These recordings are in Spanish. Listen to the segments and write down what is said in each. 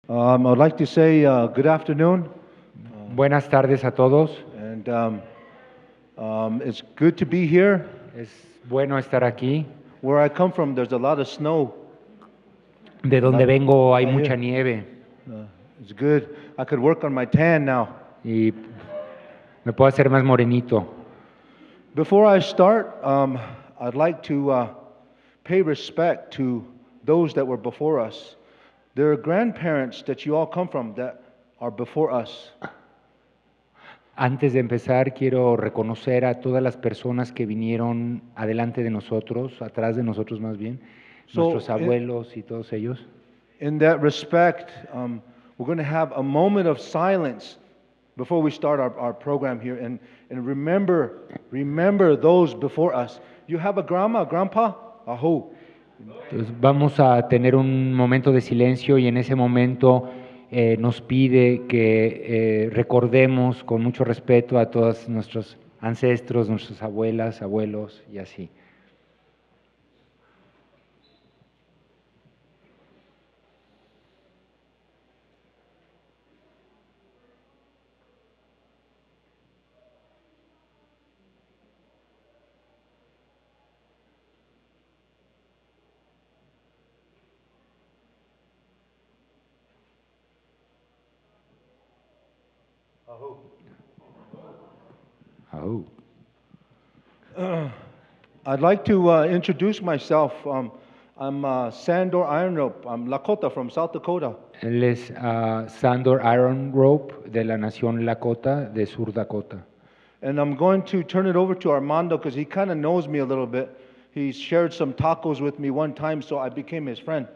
I'd like to say good afternoon, Buenas tardes a todos. and it's good to be here. Es bueno estar aquí. Where I come from, there's a lot of snow. De donde vengo hay Not mucha here. nieve It's good. I could work on my tan now. y me puedo hacer más morenito. Before I start, I'd like to pay respect to those that were before us. There are grandparents that you all come from that are before us. Antes de empezar, quiero reconocer a todas las personas que vinieron adelante de nosotros, atrás de nosotros más bien, nuestros abuelos y todos ellos. In that respect, we're going to have a moment of silence before we start our program here, and remember those before us. You have a grandma, a grandpa, aho. Entonces, vamos a tener un momento de silencio y en ese momento nos pide que recordemos con mucho respeto a todos nuestros ancestros, nuestras abuelas, abuelos y así. Oh. I'd like to introduce myself. I'm Sandor Iron Rope. I'm Lakota from South Dakota. Él es Sandor Iron Rope de la nación Lakota de Sur Dakota. And I'm going to turn it over to Armando because he kind of knows me a little bit. He shared some tacos with me one time, so I became his friend.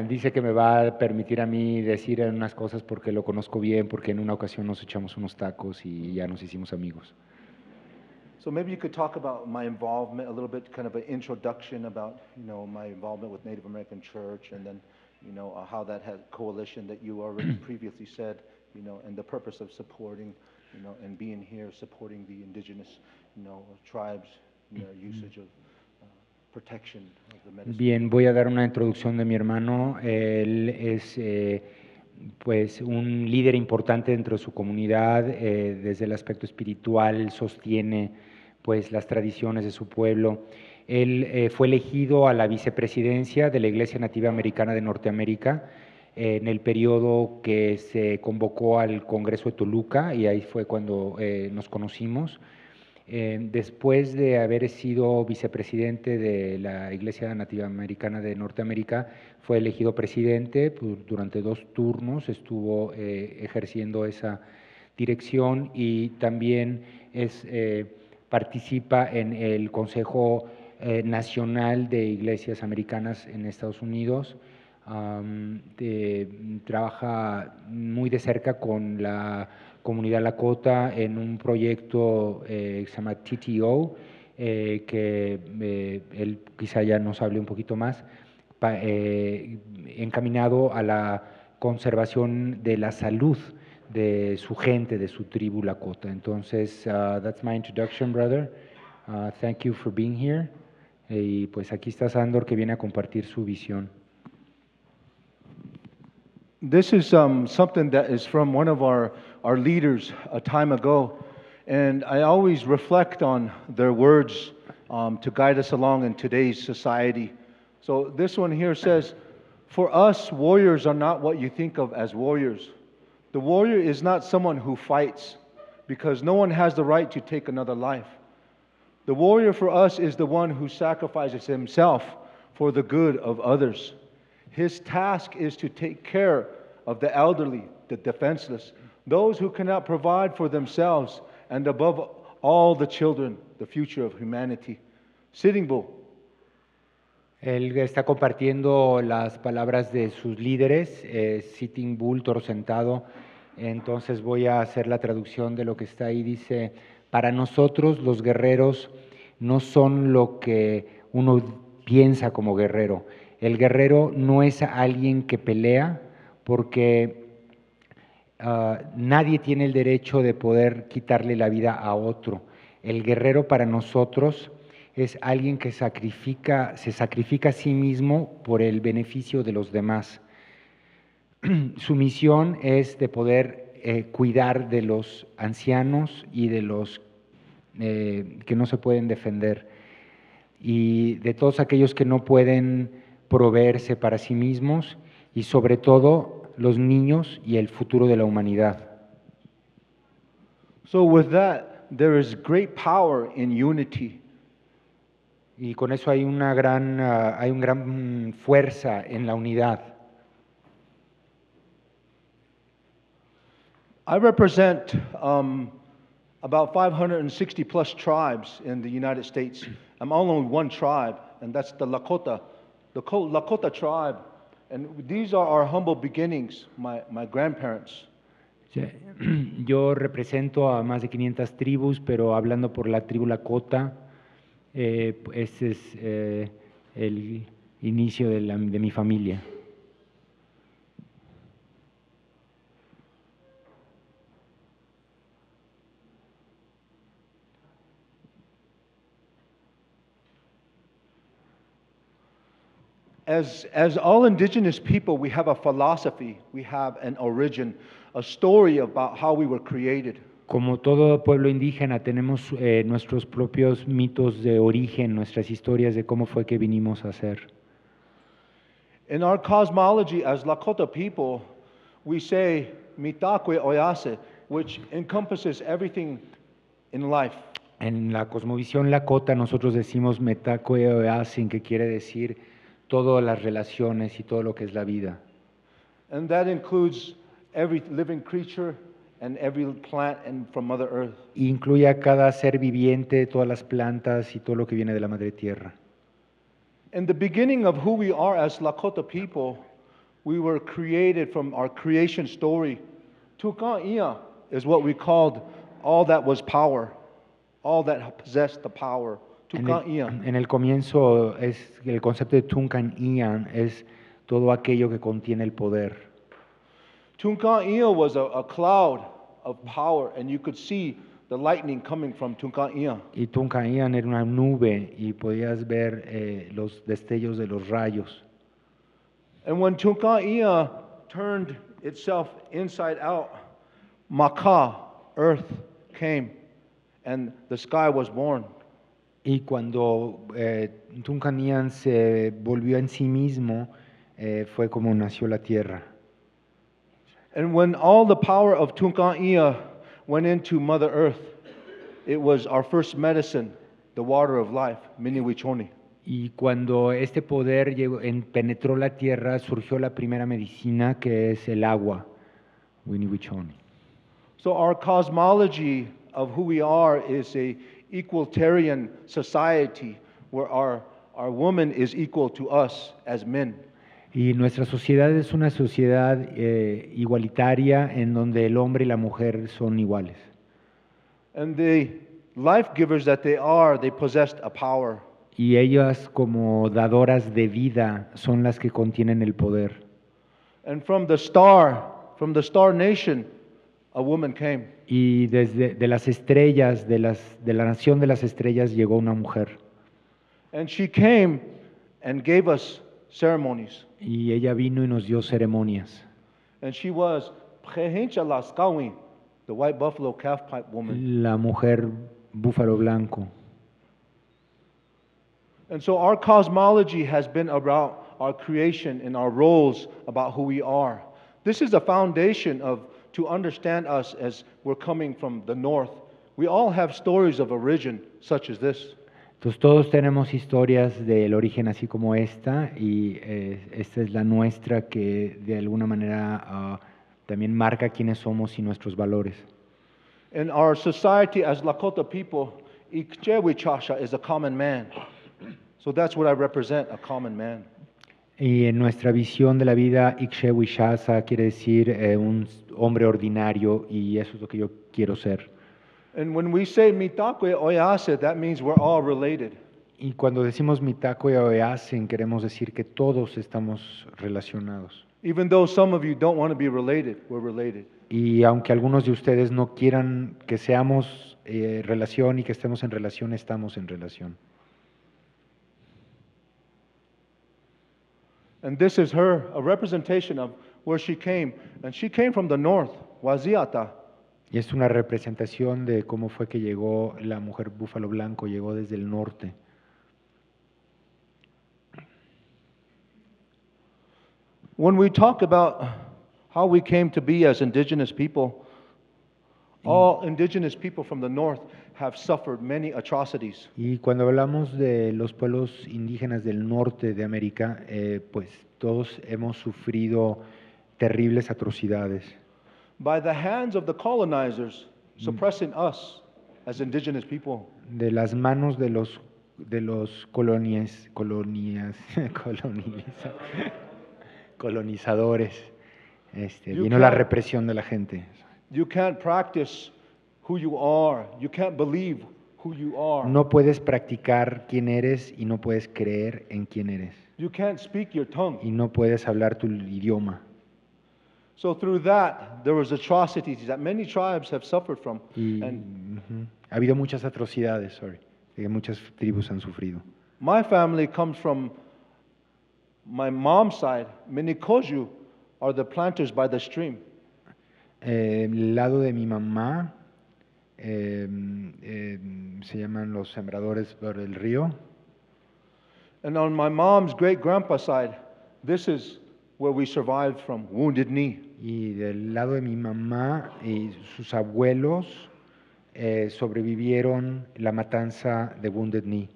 Dice que me va a permitir a mí decir unas cosas porque lo conozco bien, porque en una ocasión nos echamos unos tacos y ya nos hicimos amigos. So maybe you could talk about my involvement a little bit, kind of an introduction about, my involvement with Native American Church, and then, how that had coalition that you already previously said, and the purpose of supporting, and being here, supporting the indigenous, tribes, and their usage of protection of the medicine. Bien, voy a dar una introducción de mi hermano. Él es pues un líder importante dentro de su comunidad, desde el aspecto espiritual, sostiene pues las tradiciones de su pueblo. Él fue elegido a la vicepresidencia de la Iglesia Nativa Americana de Norteamérica en el periodo que se convocó al Congreso de Toluca, y ahí fue cuando nos conocimos. Después de haber sido vicepresidente de la Iglesia Nativa Americana de Norteamérica, fue elegido presidente. Durante 2 turnos estuvo ejerciendo esa dirección, y también participa en el Consejo Nacional de Iglesias Americanas en Estados Unidos. Trabaja muy de cerca con la comunidad Lakota en un proyecto que se llama TTO, que él quizá ya nos hable un poquito más, encaminado a la conservación de la salud de su gente, de su tribu Lakota. Entonces, that's my introduction, brother. Thank you for being here. Y pues aquí está Sandor, que viene a compartir su visión. This is something that is from one of our leaders a time ago, and I always reflect on their words to guide us along in today's society. So this one here says, "For us, warriors are not what you think of as warriors. The warrior is not someone who fights, because no one has the right to take another life. The warrior for us is the one who sacrifices himself for the good of others. His task is to take care of the elderly, the defenseless, those who cannot provide for themselves, and above all, the children, the future of humanity." Sitting Bull. Él está compartiendo las palabras de sus líderes, Sitting Bull, toro sentado. Entonces voy a hacer la traducción de lo que está ahí. Dice: para nosotros los guerreros no son lo que uno piensa como guerrero. El guerrero no es alguien que pelea, porque nadie tiene el derecho de poder quitarle la vida a otro. El guerrero para nosotros es alguien que se sacrifica a sí mismo por el beneficio de los demás. Su misión es de poder cuidar de los ancianos y de los que no se pueden defender y de todos aquellos que no pueden proveerse para sí mismos y sobre todo los niños y el futuro de la humanidad. So with that, there is great power in unity. Y con eso hay una gran fuerza en la unidad. I represent about 560 plus tribes in the United States. I'm only one tribe, and that's the Lakota, Lakota tribe. And these are our humble beginnings, my grandparents. Sí, yo represento a más de 500 tribus, pero hablando por la tribu Lakota, ese es el inicio de mi familia. As all indigenous people, we have a philosophy, we have an origin, a story about how we were created. Como todo pueblo indígena, tenemos nuestros propios mitos de origen, nuestras historias de cómo fue que vinimos a ser. In our cosmology as Lakota people, we say Mitakwe Oyase, which encompasses everything in life. En la cosmovisión Lakota nosotros decimos Metakwe Oyasin, que quiere decir todas las relaciones y todo lo que es la vida. And that includes every living creature and every plant and from Mother Earth. Incluye a cada ser viviente, todas las plantas y todo lo que viene de la Madre Tierra. In the beginning of who we are as Lakota people, we were created from our creation story. Tukan Ia is what we called all that was power, all that possessed the power. Tukan Ia. En el comienzo es el concepto de Tunkan Ian es todo aquello que contiene el poder. Tunkan Ia was a cloud of power, and you could see the lightning coming from Tunkan Ia. Y Tunkan Ian era una nube y podías ver los destellos de los rayos. And when Tunkan Ia turned itself inside out, Maka, earth, came, and the sky was born. Y cuando Tunkan Ian se volvió en sí mismo, fue como nació la tierra. And when all the power of Tunkan Ia went into Mother Earth, it was our first medicine, the water of life, Miniwichoni. Y cuando este poder penetró la tierra, surgió la primera medicina, que es el agua, Winiwichoni. So our cosmology of who we are is a equalitarian society where our woman is equal to us as men. Y nuestra sociedad es una sociedad igualitaria en donde el hombre y la mujer son iguales. And the life givers that they possessed a power. Y ellas, como dadoras de vida, son las que contienen el poder. And from the star nation, a woman came. Y de las estrellas, de la nación de las estrellas, llegó una mujer. And she came and gave us ceremonies. Y ella vino y nos dio ceremonias. And she was Pjehincha Laskawi, the white buffalo calf pipe woman. La mujer búfalo blanco. And so our cosmology has been about our creation and our roles about who we are. This is a foundation to understand us as we're coming from the north. We all have stories of origin such as this. Entonces todos tenemos historias del origen así como esta, y esta es la nuestra, que de alguna manera también marca quiénes somos y nuestros valores. In our society as Lakota people, Ikchewichasha is a common man. So that's what I represent, a common man. Y en nuestra visión de la vida, Ikshewishasa quiere decir un hombre ordinario, y eso es lo que yo quiero ser. And when we say Mitakwe Oyase, that means we're all related. Y cuando decimos Mitakwe Oyasin, queremos decir que todos estamos relacionados. Even though some of you don't want to be related, we're related. Y aunque algunos de ustedes no quieran que seamos relación y que estemos en relación, estamos en relación. And this is her, a representation of where she came. And she came from the north, Waziata. Y es una representación de cómo fue que llegó la mujer búfalo blanco, llegó desde el norte. When we talk about how we came to be as indigenous people, all indigenous people from the north have suffered many atrocities. Y cuando hablamos de los pueblos indígenas del norte de América, pues todos hemos sufrido terribles atrocidades By the hands of the colonizers suppressing us as indigenous people. de las manos de los colonizadores. You Vino la can't- represión de la gente. You can't practice who you are. You can't believe who you are. No puedes practicar quién eres y no puedes creer en quién eres. You can't speak your tongue. Y no puedes hablar tu idioma. So through that, there was atrocities that many tribes have suffered from. Y And ha habido muchas atrocidades, que muchas tribus han sufrido. my family comes from my mom's side. Minikoju are the planters by the stream. El lado de mi mamá se llaman los sembradores por el río. And on my mom's great grandpa side, this is where we survived from Wounded Knee. Y del lado de mi mamá y sus abuelos sobrevivieron la matanza de Wounded Knee.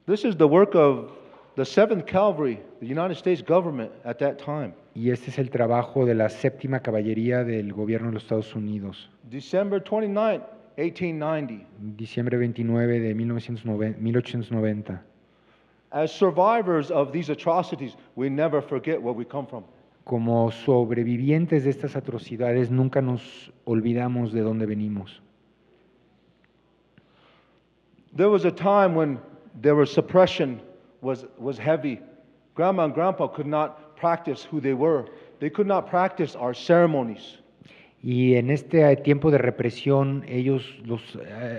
This is the work of the 7th Cavalry, the United States government at that time. Y este es el trabajo de la séptima caballería del gobierno de los Estados Unidos. December 29, 1890. Diciembre 29 de 1890. As survivors of these atrocities, we never forget where we come from. Como sobrevivientes de estas atrocidades, nunca nos olvidamos de dónde venimos. There was a time when there was suppression was heavy. Grandma and Grandpa could not practice who they were. They could not practice our ceremonies. Y en este tiempo de represión, ellos, los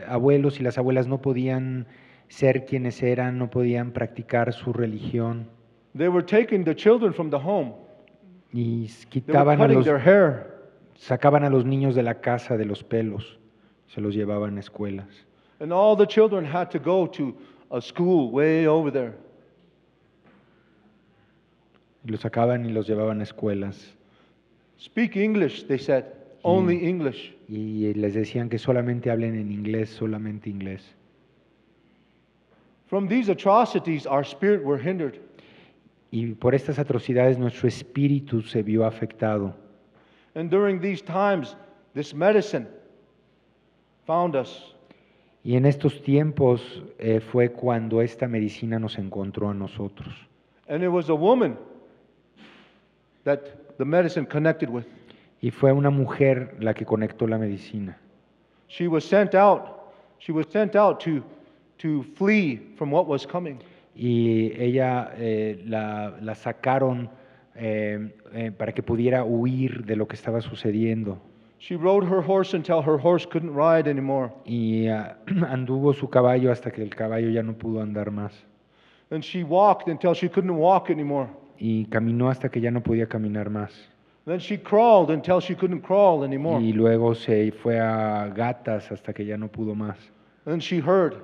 abuelos y las abuelas, no podían ser quienes eran, no podían practicar su religión. They were taking the children from the home. Y They were cutting their hair. sacaban a los niños de la casa de los pelos, se los llevaban a escuelas. And all the children had to go to a school way over there. Y los sacaban y los llevaban a escuelas. Speak English, they said. Only English. Y les decían que solamente hablen en inglés, solamente inglés. From these atrocities, our spirit were hindered. Y por estas atrocidades nuestro espíritu se vio afectado. And during these times, this medicine found us. Y en estos tiempos fue cuando esta medicina nos encontró a nosotros. And it was a woman that the medicine connected with. Y fue una mujer la que conectó la medicina. She was sent out. She was sent out to flee from what was coming. Y ella la sacaron para que pudiera huir de lo que estaba sucediendo. She rode her horse until her horse couldn't ride anymore. Y anduvo su caballo hasta que el caballo ya no pudo andar más. And she walked until she couldn't walk anymore. Y caminó hasta que ya no podía caminar más. Then she crawled until she couldn't crawl anymore. Y luego se fue a gatas hasta que ya no pudo más. And she heard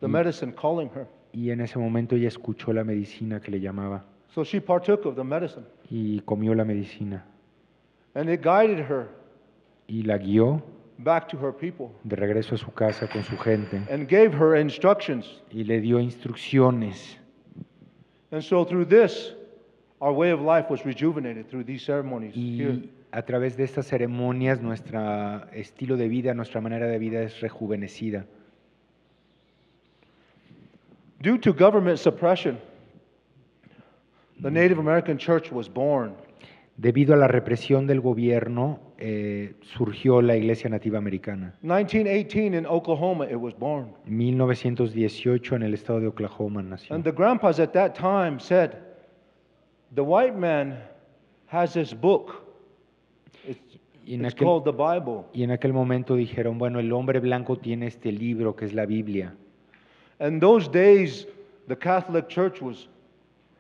the medicine calling her. Y en ese momento ella escuchó la medicina que le llamaba So she partook of the medicine. y comió la medicina. And it guided her Y la guió back to her people de regreso a su casa con su gente and gave her instructions. y le dio instrucciones. And so through this, our way of life was rejuvenated through these ceremonies here. Y a través de estas ceremonias nuestro estilo de vida, nuestra manera de vida es rejuvenecida. Due to government suppression, the Native American Church was born. Debido a la represión del gobierno, surgió la Iglesia Nativa Americana. 1918 in Oklahoma, it was born. 1918 en el estado de Oklahoma nació. And the grandpas at that time said, the white man has this book. Y en It's aquel- called the Bible. Y en aquel momento dijeron, bueno, el hombre blanco tiene este libro que es la Biblia. And those days, the Catholic Church was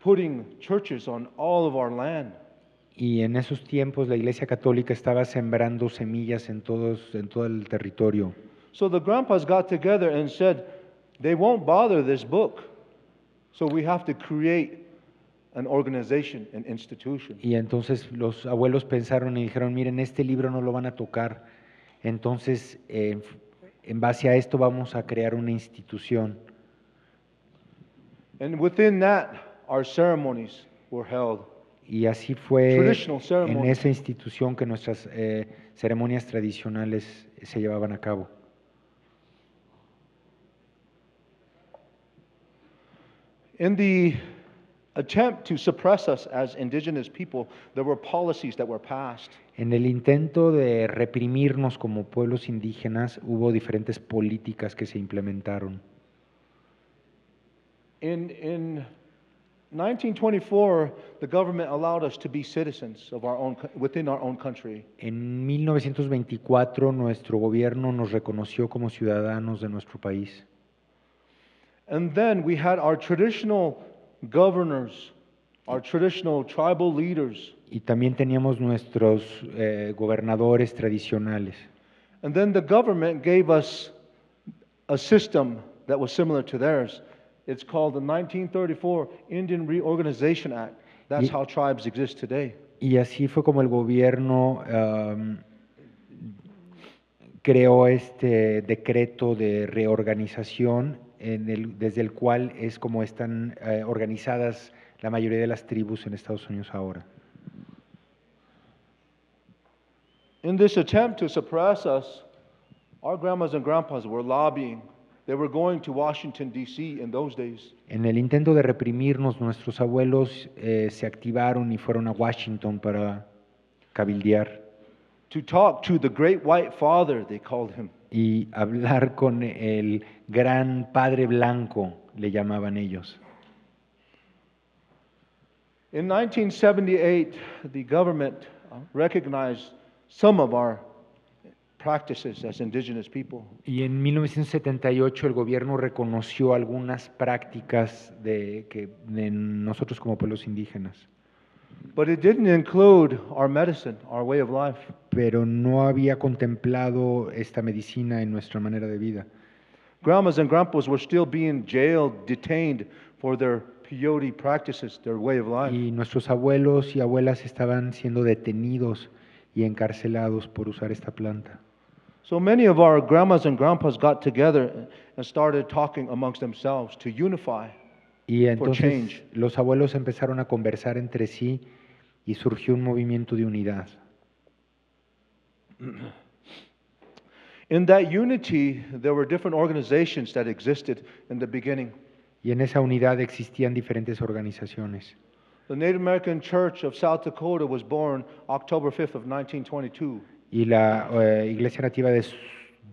putting churches on all of our land. Y en esos tiempos la Iglesia Católica estaba sembrando semillas en todo el territorio. So the grandpas got together and said, they won't bother this book. So we have to create an organization, an institution. Y entonces los abuelos pensaron y dijeron, miren, este libro no lo van a tocar. Entonces, en base a esto vamos a crear una institución. And within that, our ceremonies were held. Y así fue Traditional en ceremonies. esa institución que nuestras ceremonias tradicionales se llevaban a cabo. In the attempt to suppress us as indigenous people, there were policies that were passed. En el intento de reprimirnos como pueblos indígenas, hubo diferentes políticas que se implementaron. In 1924, the government allowed us to be citizens of within our own country. En 1924, nuestro gobierno nos reconoció como ciudadanos de nuestro país. And then we had our traditional governors, our traditional tribal leaders. Y también teníamos nuestros gobernadores tradicionales. And then the government gave us a system that was similar to theirs. It's called the 1934 Indian Reorganization Act. That's how tribes exist today. Y así fue como el gobierno creó este decreto de reorganización desde el cual es como están organizadas la mayoría de las tribus en Estados Unidos ahora. In this attempt to suppress us, our grandmas and grandpas were lobbying. They were going to Washington, D.C. in those days. En el intento de reprimirnos, nuestros abuelos se activaron y fueron a Washington para cabildear To talk to the great white father, they called him. y hablar con el gran padre blanco, le llamaban ellos. In 1978, the government recognized some of our practices as indigenous people. Y en 1978 el gobierno reconoció algunas prácticas de nosotros como pueblos indígenas, But it didn't include our medicine, our way of life. pero no había contemplado esta medicina en nuestra manera de vida. Grandmas and grandpas were still being jailed, detained for their peyote practices, their way of life. Y nuestros abuelos y abuelas estaban siendo detenidos y encarcelados por usar esta planta. So many of our grandmas and grandpas got together and started talking amongst themselves to unify. Y For entonces change. los abuelos empezaron a conversar entre sí y surgió un movimiento de unidad. In that unity, there were different organizations that existed in the beginning. Y en esa unidad existían diferentes organizaciones. The Native American Church of South Dakota was born October 5th of 1922. Y la Iglesia Nativa de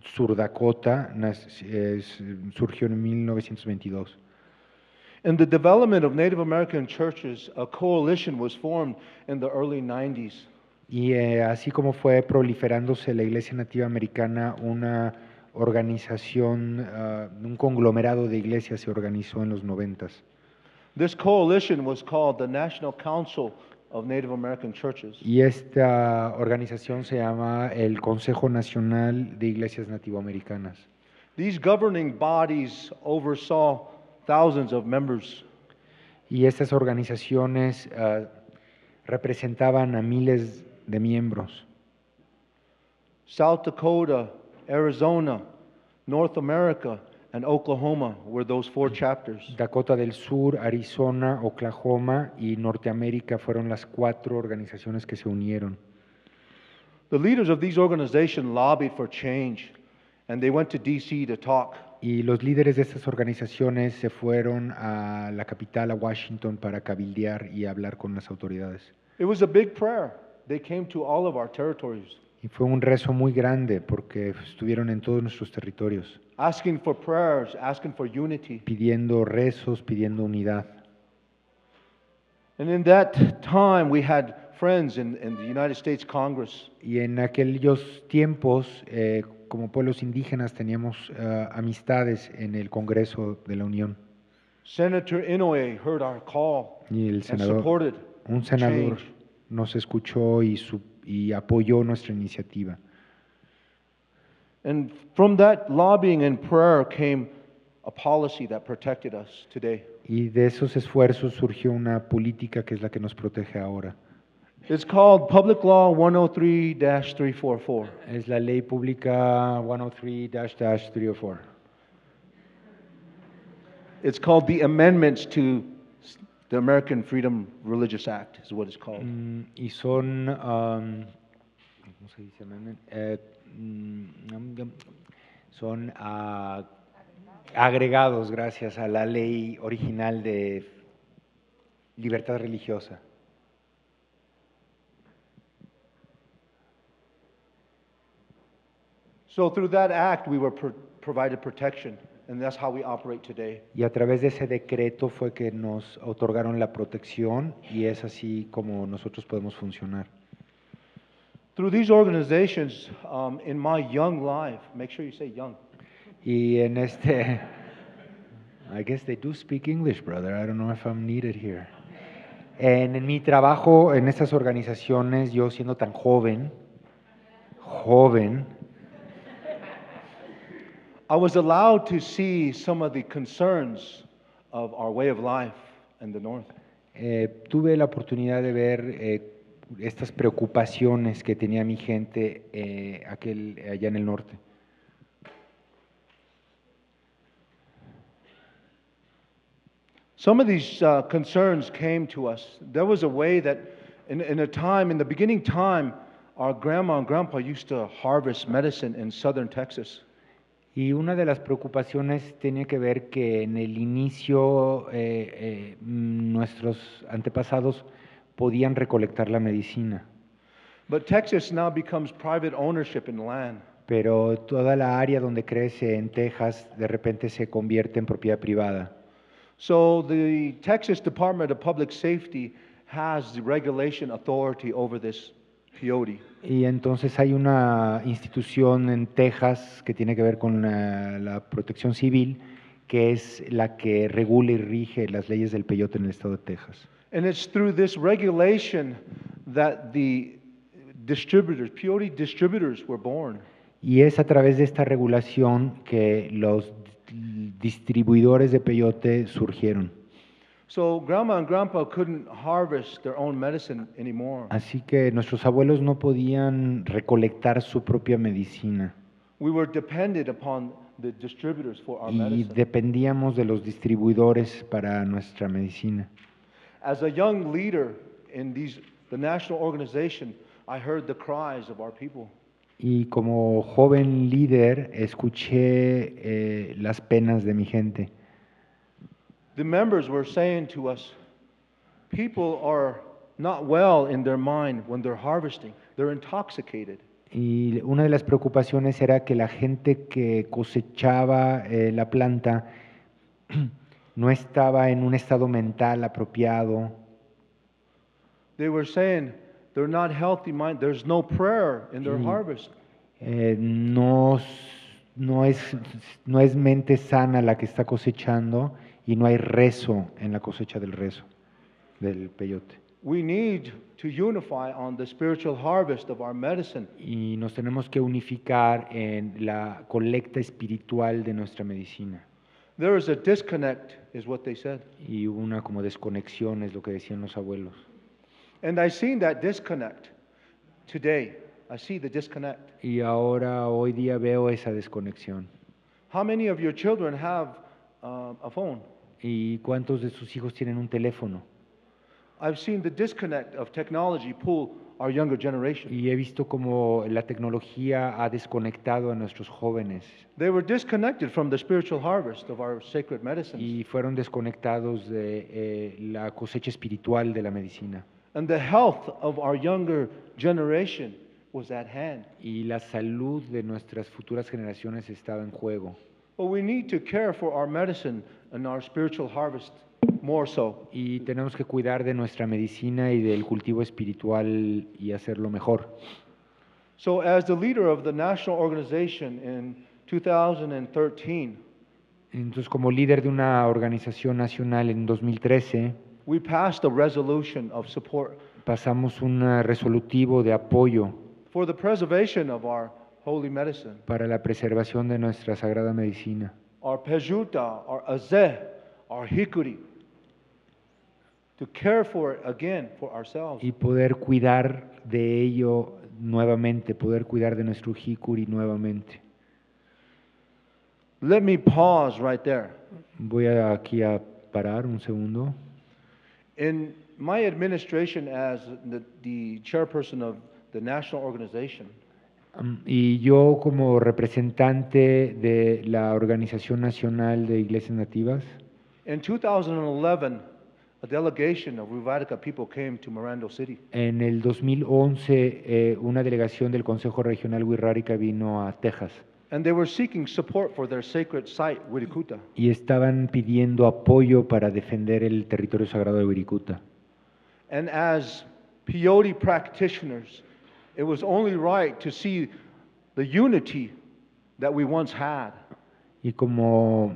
Sur Dakota surgió en 1922. In the development of Native American churches, a coalition was formed in the early 90s. Y así como fue proliferándose la Iglesia Nativa Americana, una organización, un conglomerado de iglesias se organizó en los 90s. This coalition was called the National Council of Native American Churches. Y esta organización se llama el Consejo Nacional de Iglesias Nativoamericanas. These governing bodies oversaw thousands of members. Y estas organizaciones representaban a miles de miembros. South Dakota, Arizona, North America, and Oklahoma were those four chapters. Dakota del Sur, Arizona, Oklahoma y Norteamérica fueron las 4 organizaciones que se unieron. The leaders of these organizations lobbied for change, and they went to D.C. to talk. Y los líderes de estas organizaciones se fueron a la capital, a Washington, para cabildear y hablar con las autoridades. It was a big prayer. They came to all of our territories, Y fue un rezo muy grande porque estuvieron en todos nuestros territorios, asking for prayers, asking for unity. pidiendo rezos, pidiendo unidad. And in that time, we had friends in the United States Congress. Y en aquellos tiempos, como pueblos indígenas, teníamos amistades en el Congreso de la Unión. Senator Inouye heard our call Y el and senador, supported un senador change. nos escuchó y apoyó nuestra iniciativa. And from that lobbying and prayer came a policy that protected us today. Y de esos esfuerzos surgió una política que es la que nos protege ahora. It's called Public Law 103-344. Es la ley pública 103-304. It's called the amendments to the American Freedom Religious Act, is what it's called. Y son, ¿cómo se dice? Son agregados gracias a la ley original de libertad religiosa. So through that act, we were provided protection, and that's how we operate today. Y a través de ese decreto fue que nos otorgaron la protección y es así como nosotros podemos funcionar. Through these organizations, in my young life, make sure you say young. Y en este, I guess they do speak English, brother. I don't know if I'm needed here. En mi trabajo en estas organizaciones, yo siendo tan joven, I was allowed to see some of the concerns of our way of life in the North. tuve la oportunidad de ver estas preocupaciones que tenía mi gente allá en el norte. Some of these concerns came to us. There was a way that in the beginning time, our grandma and grandpa used to harvest medicine in southern Texas. Y una de las preocupaciones tenía que ver que en el inicio nuestros antepasados podían recolectar la medicina, But Texas now becomes private ownership in land. pero toda la área donde crece en Texas de repente se convierte en propiedad privada. So the Texas Department of Public Safety has the regulation authority over this peyote. Y entonces hay una institución en Texas que tiene que ver con la protección civil, que es la que regula y rige las leyes del peyote en el estado de Texas. And it's through this regulation that the distributors, peyote distributors, were born. Y es a través de esta regulación que los distribuidores de peyote surgieron. So grandma and grandpa couldn't harvest their own medicine anymore. Así que nuestros abuelos no podían recolectar su propia medicina We were dependent upon the distributors for our y medicine. dependíamos de los distribuidores para nuestra medicina. As a young leader in the national organization, I heard the cries of our people. Y como joven líder escuché las penas de mi gente. The members were saying to us, people are not well in their mind when they're harvesting. They're intoxicated. Y una de las preocupaciones era que la gente que cosechaba la planta no estaba en un estado mental apropiado. They were saying they're not healthy mind. There's no prayer in their Y, harvest. no es mente sana la que está cosechando y no hay rezo en la cosecha del peyote. We need to unify on the spiritual harvest of our medicine. Y nos tenemos que unificar en la colecta espiritual de nuestra medicina. There is a disconnect, is what they said. Y una como desconexión es lo que decían los abuelos. And I seen that disconnect today. I see the disconnect. Y ahora, hoy día veo esa desconexión. How many of your children have a phone? ¿Y cuántos de sus hijos tienen un teléfono? I've seen the disconnect of technology pull our younger generation. Y he visto cómo la tecnología ha desconectado a nuestros jóvenes They were disconnected from the spiritual harvest of our sacred medicines. y fueron desconectados de la cosecha espiritual de la medicina. And the health of our younger generation was at hand. Y la salud de nuestras futuras generaciones estaba en juego. But we need to care for our medicine and our spiritual harvest more so. Y tenemos que cuidar de nuestra medicina y del cultivo espiritual y hacerlo mejor. So as the leader of the national organization in 2013, Entonces, como líder de una organización nacional en 2013, we passed a resolution of support pasamos un resolutivo de apoyo for the preservation of our holy medicine, para la preservación de nuestra sagrada medicina, our pejuta, our azeh, our hikuri, to care for it again for ourselves. y poder cuidar de ello nuevamente, poder cuidar de nuestro jicuri nuevamente. Let me pause right there. Voy aquí a parar un segundo. In my administration as the chairperson of the national organization, Y yo como representante de la Organización Nacional de Iglesias Nativas, in 2011, a delegation of Ruvadica people came to Mirando City. en el 2011 una delegación del Consejo Regional Wixárika vino a Texas And they were seeking support for their sacred site, Wirikuta. y estaban pidiendo apoyo para defender el territorio sagrado de Wirikuta. And as peyote practitioners, it was only right to see the unity that we once had. Y como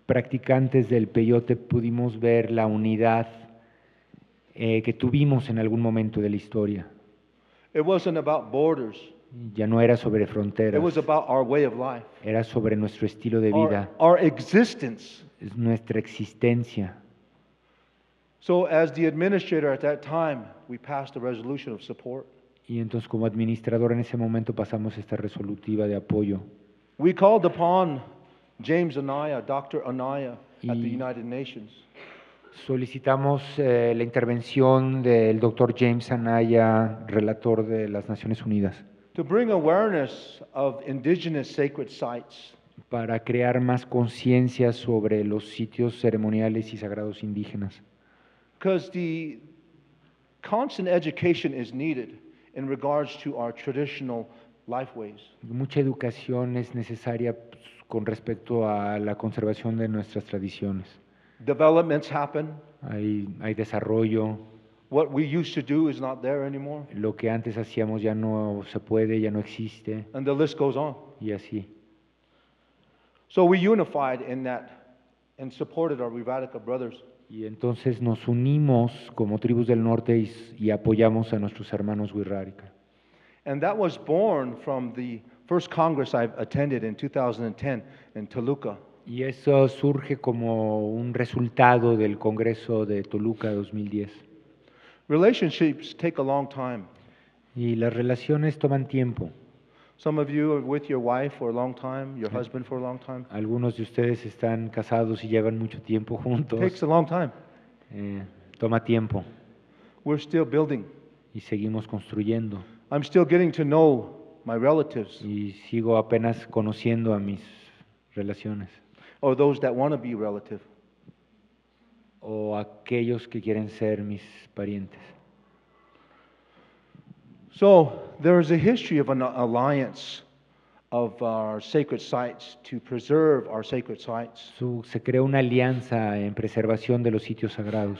practicantes del peyote pudimos ver la unidad que tuvimos en algún momento de la historia. It wasn't about borders. Ya no era sobre It fronteras, was about our way of life, era sobre nuestro estilo de vida, our existence. es nuestra existencia. So as the administrator at that time, we passed a resolution of support. Y entonces como administrador en ese momento pasamos esta resolutiva de apoyo. We called upon James Anaya, Dr. Anaya, at the Y- United Nations. Solicitamos la intervención del doctor James Anaya, relator de las Naciones Unidas, To bring awareness of indigenous sacred sites, para crear más conciencia sobre los sitios ceremoniales y sagrados indígenas. because the constant education is needed in regards to our traditional lifeways. Mucha educación es necesaria pues, con respecto a la conservación de nuestras tradiciones. Developments happen. Hay desarrollo, What we used to do is not there anymore, lo que antes hacíamos ya no se puede, ya no existe, and the list goes on. y así. So we unified in that and supported our Rivadica brothers. Y entonces nos unimos como tribus del norte y apoyamos a nuestros hermanos Wixárika. And that was born from the first Congress I attended in 2010 in Toluca. Y eso surge como un resultado del Congreso de Toluca 2010. Relationships take a long time. Y las relaciones toman tiempo. Some of you are with your wife for a long time, your husband for a long time. Algunos de ustedes están casados y llevan mucho tiempo It juntos. takes a long time. Toma tiempo We're still building. y seguimos construyendo. I'm still getting to know my relatives Y sigo apenas conociendo a mis relaciones or those that want to be relative. o aquellos que quieren ser mis parientes. So there is a history of an alliance of our sacred sites to preserve our sacred sites. Se creó una alianza en preservación de los sitios sagrados.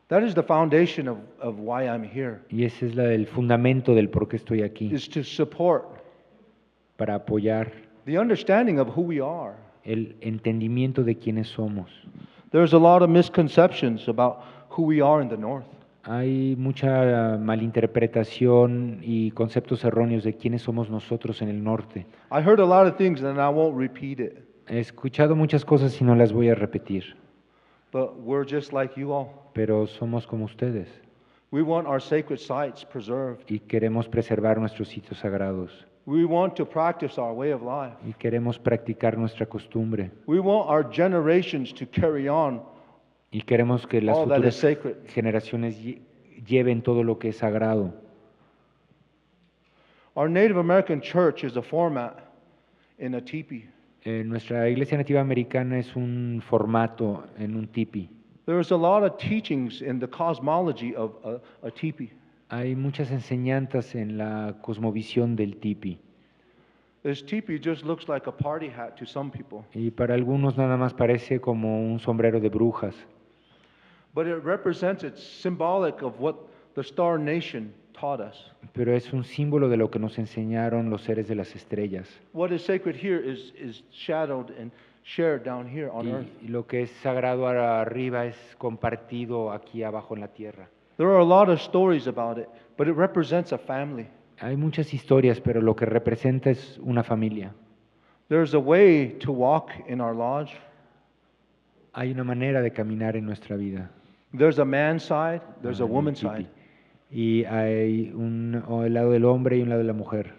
That is the foundation of why I'm here, Y ese es el fundamento del por qué estoy aquí, is to support para apoyar the understanding of who we are. el entendimiento de quiénes somos. There's a lot of misconceptions about who we are in the North. Hay mucha malinterpretación y conceptos erróneos de quiénes somos nosotros en el norte. I heard a lot of things and I won't repeat it, He escuchado muchas cosas y no las voy a repetir, but we're just like you all. pero somos como ustedes We want our sacred sites preserved. y queremos preservar nuestros sitios sagrados We want to practice our way of life. y queremos practicar nuestra costumbre We want our generations to carry on y queremos que las all that is futuras sacred. generaciones lleven todo lo que es sagrado. Our Native American church is a format in a teepee. Nuestra iglesia nativa americana es un formato en un tipi. There's a lot of teachings in the cosmology of a teepee. Hay muchas enseñanzas en la cosmovisión del tipi This teepee just looks like a party hat to some people, y para algunos nada más parece como un sombrero de brujas, but it represents, it's symbolic of what the Star Nation taught us. pero es un símbolo de lo que nos enseñaron los seres de las estrellas. What is sacred here is shadowed and shared down here on earth. Y lo que es sagrado arriba es compartido aquí abajo en la tierra. There are a lot of stories about it, but it represents a family. Hay muchas historias, pero lo que representa es una familia. There's a way to walk in our lodge. Hay una manera de caminar en nuestra vida. There's a man's side, there's a en el woman's tipi. side. Y hay un lado del hombre y un lado de la mujer.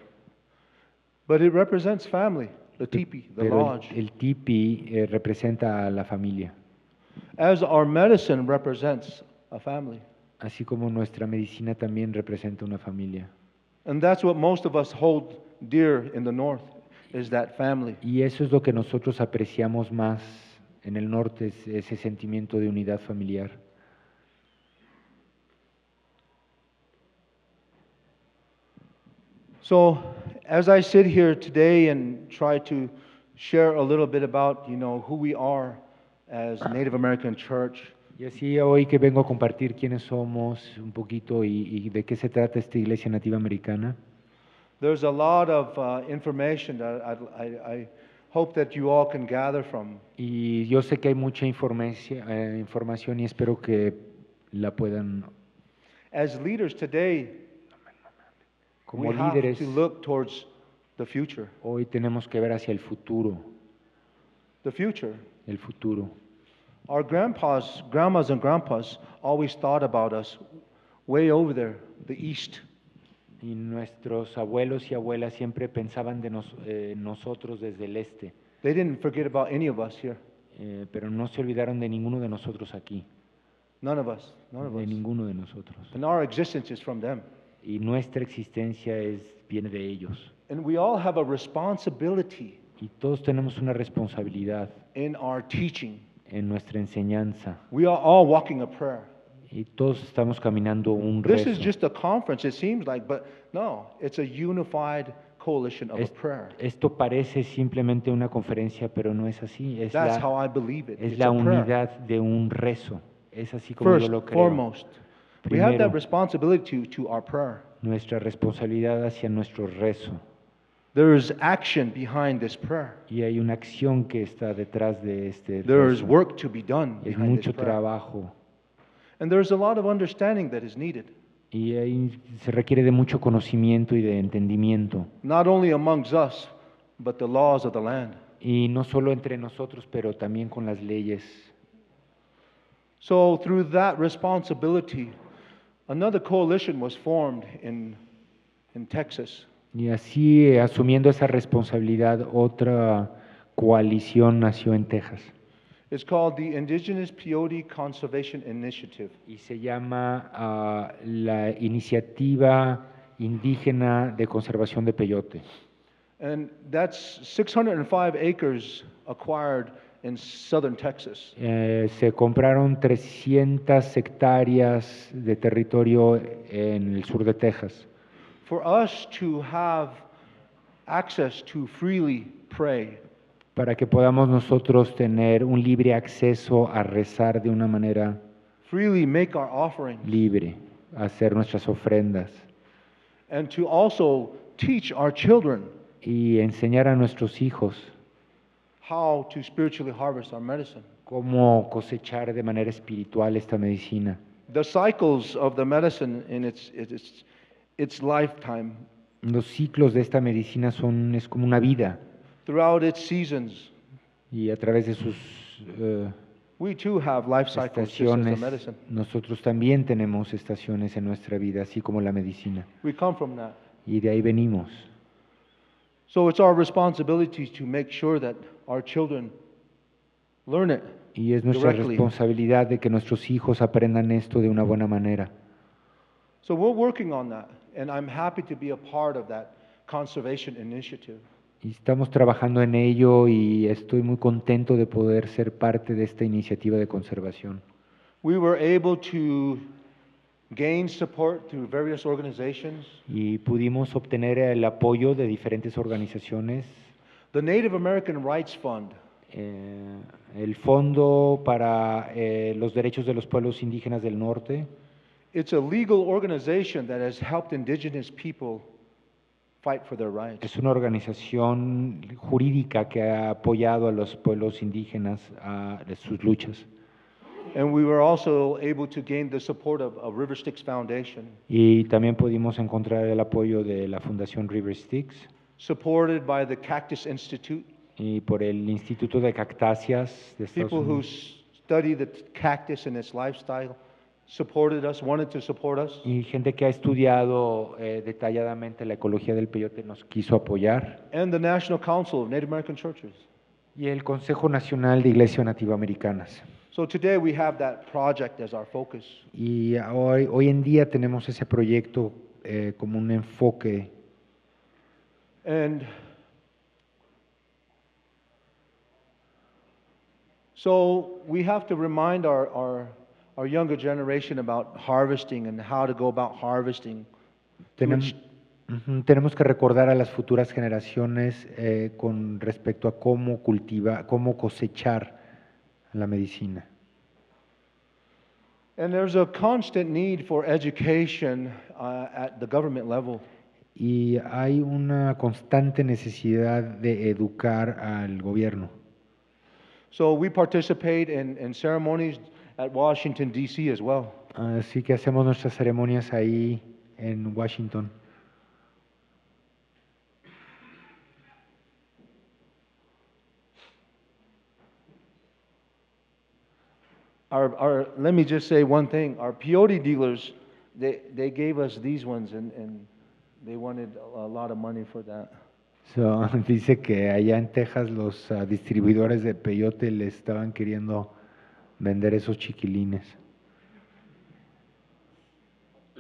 But it represents family, the teepee, the Pero lodge. el tipi representa a la familia, As our medicine represents a family. así como nuestra medicina también representa una familia. And that's what most of us hold dear in the north, is that family. Y eso es lo que nosotros apreciamos más en el norte, es ese sentimiento de unidad familiar. So, as I sit here today and try to share a little bit about, who we are as Native American Church, Y así hoy que vengo a compartir quiénes somos un poquito y de qué se trata esta iglesia nativa americana, there's a lot of information that I hope that you all can gather from. y yo sé que hay mucha información y espero que la puedan, As leaders today, como we have líderes, to look towards the future. hoy tenemos que ver hacia el futuro, The future. el futuro. Our grandmas and grandpas always thought about us way over there, the east. Y nuestros abuelos y abuelas siempre pensaban de nosotros desde el este, They didn't forget about any of us here. pero no se olvidaron de ninguno de nosotros aquí, None of us. None of de us. ninguno de nosotros. And our existence is from them. Y nuestra existencia viene de ellos. And we all have a responsibility Y todos tenemos una responsabilidad in our teaching. en nuestra enseñanza. We are all walking a prayer. Y todos estamos caminando un This rezo. is just a conference, it seems like, but no, it's a unified coalition of a Es- prayer. Esto parece simplemente una conferencia, pero no es así. That's how I believe it. Es It's la a prayer. unidad de un rezo. Es así como First, yo lo creo. foremost, we have Primero, that responsibility to our prayer. nuestra responsabilidad hacia nuestro rezo. There is action behind this prayer. Y hay una acción que está detrás de este There is rezo. work to be done Es behind this mucho prayer. trabajo. And there's a lot of understanding that is needed, Y ahí se requiere de mucho conocimiento y de entendimiento. not only amongst us, but the laws of the land. Y no solo entre nosotros, pero también con las leyes. So through that responsibility, another coalition was formed in Texas. Y así, asumiendo esa responsabilidad, otra coalición nació en Texas. It's called the Indigenous Peyote Conservation Initiative. Y se llama la Iniciativa Indígena de Conservación de Peyote. And that's 605 acres acquired in southern Texas. Se compraron 300 hectáreas de territorio en el sur de Texas. For us to have access to freely pray, Para que podamos nosotros tener un libre acceso a rezar de una manera freely make our offerings, libre, a hacer nuestras ofrendas and to also teach our children y enseñar a nuestros hijos how to spiritually harvest our medicine. cómo cosechar de manera espiritual esta medicina. The cycles of the medicine in its lifetime, Los ciclos de esta medicina es como una vida throughout its seasons, y a través de sus we too have life cycles just as the estaciones, medicine. nosotros también tenemos estaciones en nuestra vida, así como la medicina. We come from that. Y de ahí venimos. So it's our responsibility to make sure that our children learn it. Y es nuestra Directly. responsabilidad de que nuestros hijos aprendan esto de una buena manera. So we're working on that, and I'm happy to be a part of that conservation initiative. Y estamos trabajando en ello y estoy muy contento de poder ser parte de esta iniciativa de conservación. We were able to gain support through various organizations. Y pudimos obtener el apoyo de diferentes organizaciones. The Native American Rights Fund El Fondo para los Derechos de los Pueblos Indígenas del Norte It's a legal organization that has helped indigenous people fight for their rights. Es una organización jurídica que ha apoyado a los pueblos indígenas a sus luchas. And we were also able to gain the support of River Styx Foundation, Y también pudimos encontrar el apoyo de la Fundación River Styx supported by the Cactus Institute, y por el Instituto de Cactáceas de Estados people who Unidos. study the cactus and its lifestyle, supported us, wanted to support us. Y gente que ha estudiado detalladamente la ecología del peyote nos quiso apoyar. And the National Council of Native American Churches. Y el Consejo Nacional de Iglesias Nativoamericanas. So today we have that project as our focus. Y hoy en día tenemos ese proyecto como un enfoque. And so we have to remind our younger generation about harvesting and how to go about harvesting. Tenemos que recordar a las futuras generaciones con respecto a cómo cómo cosechar la medicina. And there's a constant need for education at the government level. Y hay una constante necesidad de educar al gobierno. So we participate in ceremonies at Washington, D.C. as well. Así que hacemos nuestras ceremonias ahí en Washington. Let me just say one thing. Our peyote dealers, they gave us these ones and they wanted a lot of money for that. So, dice que allá en Texas los distribuidores de peyote le estaban queriendo vender esos chiquilines.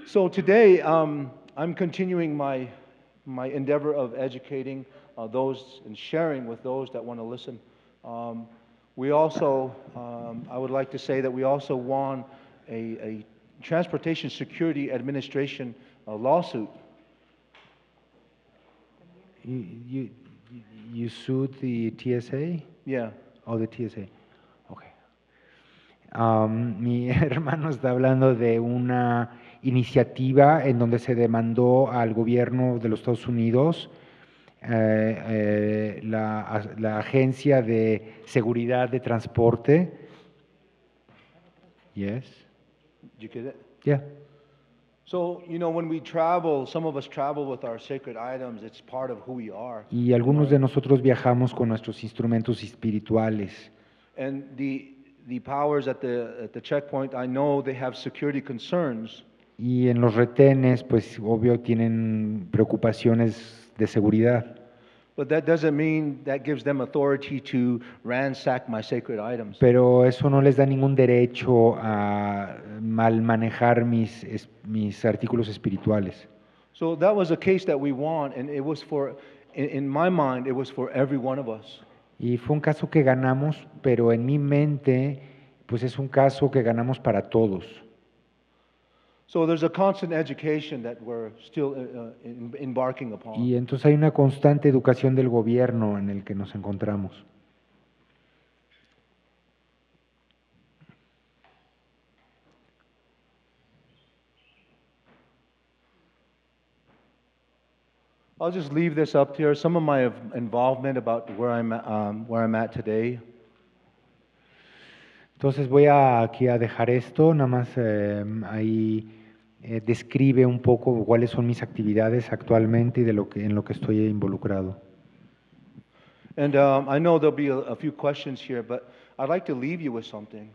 So today, I'm continuing my endeavor of educating those and sharing with those that want to listen. We also, I would like to say that we also won a Transportation Security Administration lawsuit. You sued the TSA? Yeah. Oh, the TSA. Okay. Mi hermano está hablando de una iniciativa en donde se demandó al gobierno de los Estados Unidos, la Agencia de Seguridad de Transporte. Yes. Did you get it? Yeah. So, you know, when we travel, some of us travel with our sacred items. It's part of who we are. Y algunos de nosotros viajamos con nuestros instrumentos espirituales. And the powers at the checkpoint, I know they have security concerns. Y en los retenes, pues obvio tienen preocupaciones de seguridad. But that doesn't mean that gives them authority to ransack my sacred items. Pero eso no les da ningún derecho a mal manejar mis artículos espirituales. So that was a case that we won, and it was for, in my mind, it was for every one of us. Y fue un caso que ganamos, pero en mi mente, pues es un caso que ganamos para todos. So there's a constant education that we're still embarking upon. Y entonces hay una constante educación del gobierno en el que nos encontramos. I'll just leave this up here. Some of my involvement about where I'm at today. Entonces voy aquí a dejar esto, nada más ahí describe un poco cuáles son mis actividades actualmente y de en lo que estoy involucrado. And I know there'll be a few questions here, but I'd like to leave you with something.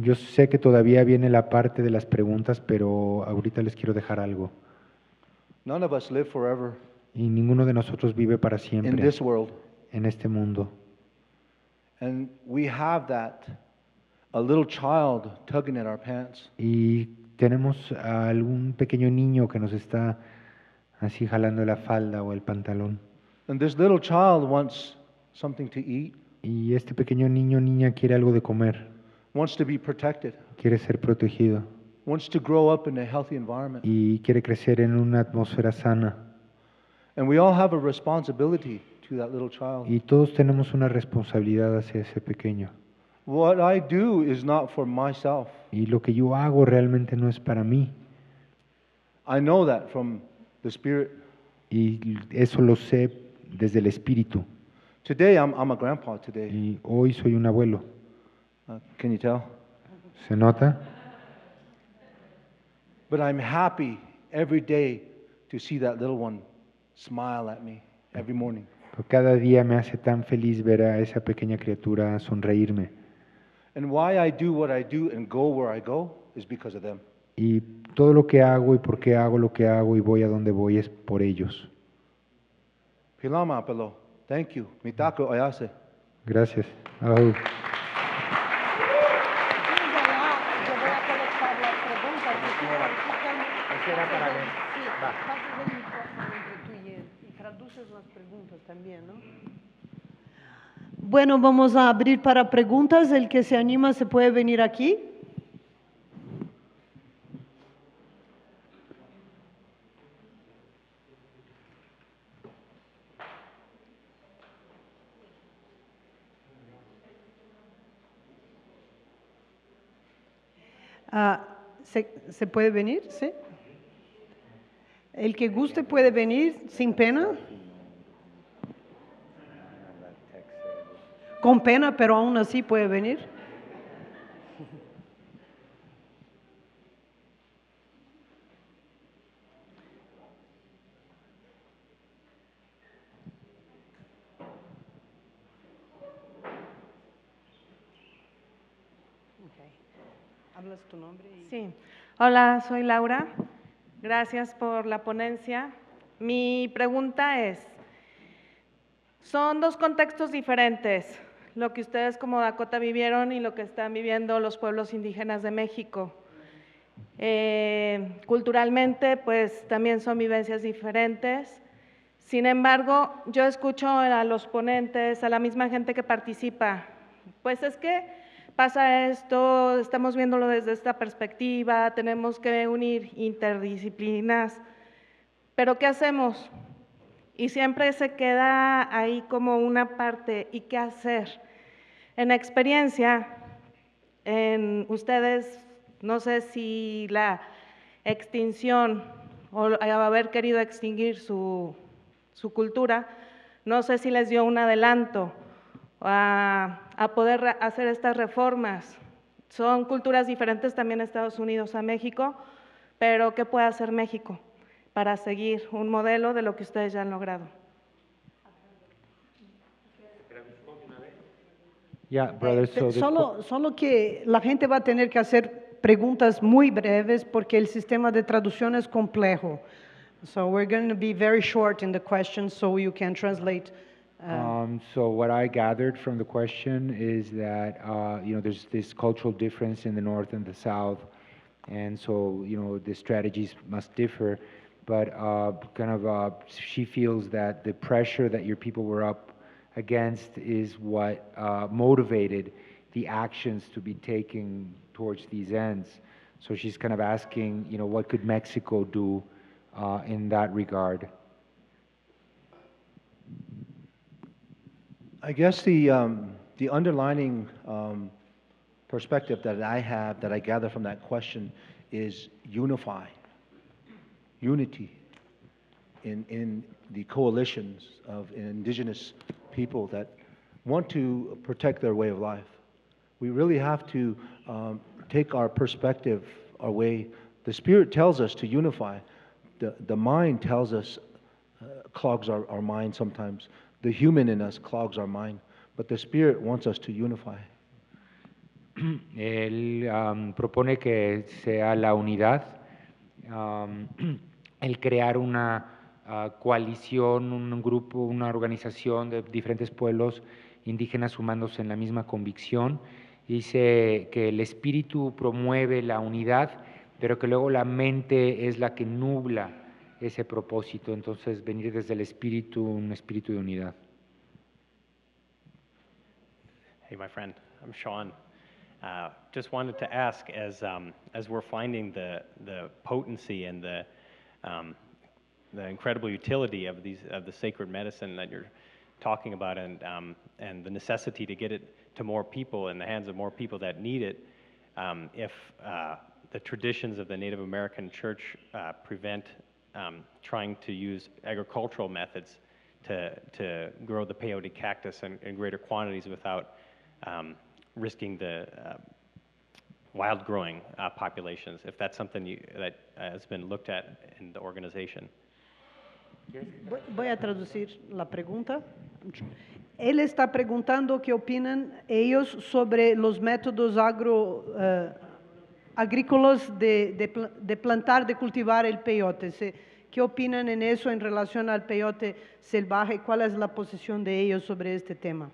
Yo sé que todavía viene la parte de las preguntas, pero ahorita les quiero dejar algo. None of us live forever Y ninguno de nosotros vive para in siempre this world. en este mundo. And we have that, a little child tugging at our pants. Y tenemos a algún pequeño niño que nos está así jalando la falda o el pantalón. And this little child wants something to eat, Y este pequeño niño o niña quiere algo de comer, wants to be protected, quiere ser protegido wants to grow up in a healthy environment. y quiere crecer en una atmósfera sana. And we all have a responsibility to that little child. Y todos tenemos una responsabilidad hacia ese pequeño. What I do is not for myself. Y lo que yo hago realmente no es para mí. I know that from the Spirit. Y eso lo sé desde el espíritu. Today, I'm a grandpa today. Y hoy soy un abuelo. Can you tell? ¿Se nota? But I'm happy every day to see that little one smile at me every morning. Pero cada día me hace tan feliz ver a esa pequeña criatura sonreírme. And why I do what I do and go where I go is because of them. Y todo lo que hago y por qué hago lo que hago y voy a donde voy es por ellos. Pilama pelo. Thank you. Mitako ayase. Gracias. Au. Yo voy a colectar las preguntas. Sí, pasas el micrófono entre tú y él y traduces las preguntas también, ¿no? Bueno, vamos a abrir para preguntas. El que se anima se puede venir aquí. ¿Se puede venir? ¿Sí? El que guste puede venir sin pena. Con pena, pero aún así puede venir. ¿Hablas tu nombre? Sí. Hola, soy Laura. Gracias por la ponencia. Mi pregunta es, son dos contextos diferentes, lo que ustedes como Dakota vivieron y lo que están viviendo los pueblos indígenas de México. Culturalmente, pues también son vivencias diferentes. Sin embargo, yo escucho a los ponentes, a la misma gente que participa, pues es que pasa esto, estamos viéndolo desde esta perspectiva, tenemos que unir interdisciplinas, pero ¿qué hacemos? Y siempre se queda ahí como una parte, ¿y qué hacer? En experiencia, en ustedes, no sé si la extinción o haber querido extinguir su cultura, no sé si les dio un adelanto a poder hacer estas reformas. Son culturas diferentes también Estados Unidos a México, pero ¿qué puede hacer México para seguir un modelo de lo que ustedes ya han logrado? Yeah, brother, so the Solo que la gente va a tener que hacer preguntas muy breves porque el sistema de traducción es complejo. So we're going to be very short in the questions so you can translate. So what I gathered from the question is that there's this cultural difference in the north and the south, and so the strategies must differ. But she feels that the pressure that your people were up against is what motivated the actions to be taken towards these ends. So she's kind of asking, what could Mexico do in that regard? I guess the underlining perspective that I have, that I gather from that question, is unify, unity in the coalitions of indigenous people that want to protect their way of life. We really have to take our perspective, our way. The Spirit tells us to unify. The mind tells us, clogs our mind sometimes. The human in us clogs our mind, but the Spirit wants us to unify. Él propone que sea la unidad, el crear una coalición, un grupo, una organización de diferentes pueblos indígenas sumándose en la misma convicción. Dice que el espíritu promueve la unidad, pero que luego la mente es la que nubla ese propósito. Entonces, venir desde el espíritu, un espíritu de unidad. Hey, my friend, I'm Sean. Just wanted to ask, as we're finding the potency and the incredible utility of the sacred medicine that you're talking about, and the necessity to get it to more people in the hands of more people that need it, if the traditions of the Native American Church prevent trying to use agricultural methods to grow the peyote cactus in greater quantities without risking the wild growing populations, if that's something that has been looked at in the organization. Voy a traducir la pregunta. Él está preguntando qué opinan ellos sobre los métodos agrícolas de plantar, de cultivar el peyote. ¿Qué opinan en eso en relación al peyote salvaje? ¿Cuál es la posición de ellos sobre este tema?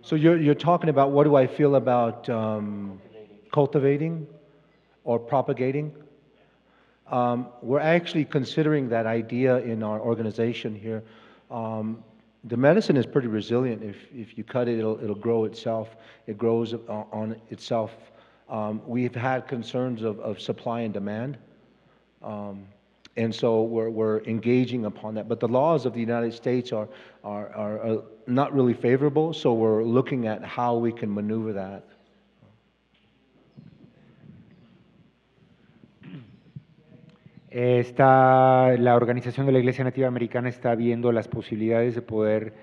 So you're talking about what do I feel about cultivating or propagating? We're actually considering that idea in our organization here. The medicine is pretty resilient. If you cut it, it'll grow itself. It grows on itself. We've had concerns of supply and demand. And so we're engaging upon that. But the laws of the United States are not really favorable, so we're looking at how we can maneuver that. La Organización de la Iglesia Nativa Americana está viendo las posibilidades de poder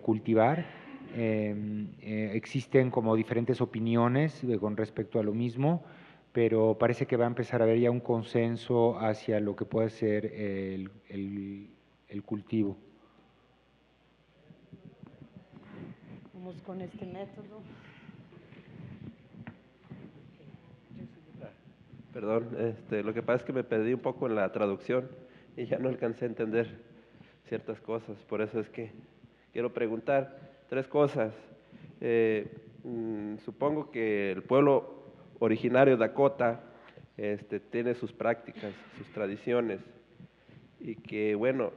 cultivar. Existen como diferentes opiniones con respecto a lo mismo, pero parece que va a empezar a haber ya un consenso hacia lo que puede ser el cultivo. Vamos con este método. Perdón, lo que pasa es que me perdí un poco en la traducción y ya no alcancé a entender ciertas cosas. Por eso es que quiero preguntar 3 cosas. Supongo que el pueblo originario Dakota tiene sus prácticas, sus tradiciones, y que, bueno,